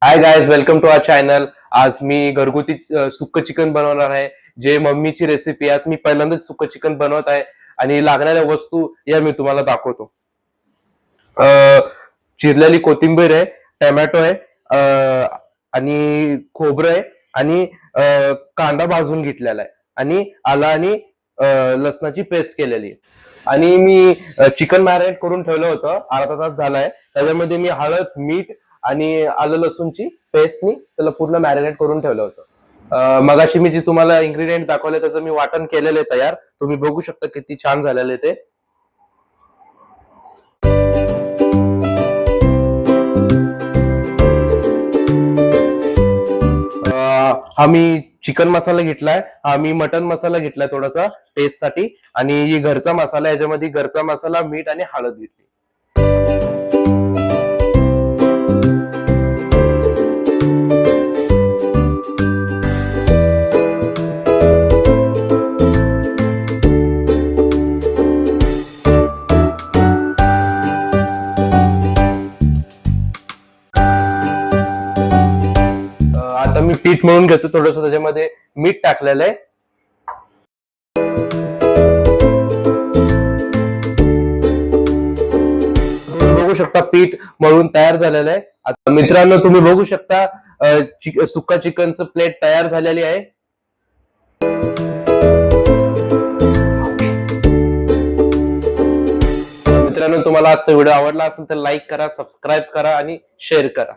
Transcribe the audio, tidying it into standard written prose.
High guys, welcome to our channel. आज मी घरगुती सुक्क चिकन बनवणार आहे. जे मम्मीची रेसिपी. आज मी पहिल्यांदाच सुक्क चिकन बनवत आहे आणि लागणाऱ्या वस्तू या मी तुम्हाला दाखवतो. अ, चिरलेली कोथिंबीर आहे, टोमॅटो आहे, आणि खोबरं आहे आणि कांदा भाजून घेतलेला आहे आणि आलं आणि लसणाची पेस्ट केलेली आहे. आणि मी चिकन मॅरिनेट करून ठेवलं होतं, अर्धा तास झालाय. त्याच्यामध्ये मी हळद, मीठ आणि आलं लसूणची पेस्टनी त्याला पूर्ण मॅरिनेट करून ठेवलं होतं. मगाशी मी जे तुम्हाला इन्ग्रेडियंट दाखवले त्याचं मी वाटण केलेलं आहे तयार. तुम्ही बघू शकता किती छान झालेलं आहे ते. हा मी चिकन मसाला घेतलाय, हा मी मटन मसाला घेतलाय थोडासा टेस्ट साठी, आणि ही घरचा मसाला, याच्यामध्ये घरचा मसाला, मीठ आणि हळद घेतली. आता मी पीठ मळून घेतो, थोडस त्याच्यामध्ये मीठ टाकलेलं आहे. बघू शकता पीठ मळून तयार झालेलं आहे. आता मित्रांनो, तुम्ही बघू शकता सुक्का चिकनचं प्लेट तयार झालेली आहे. मित्रांनो, तुम्हाला आजचा व्हिडिओ आवडला असेल तर लाईक करा, सबस्क्राईब करा आणि शेअर करा.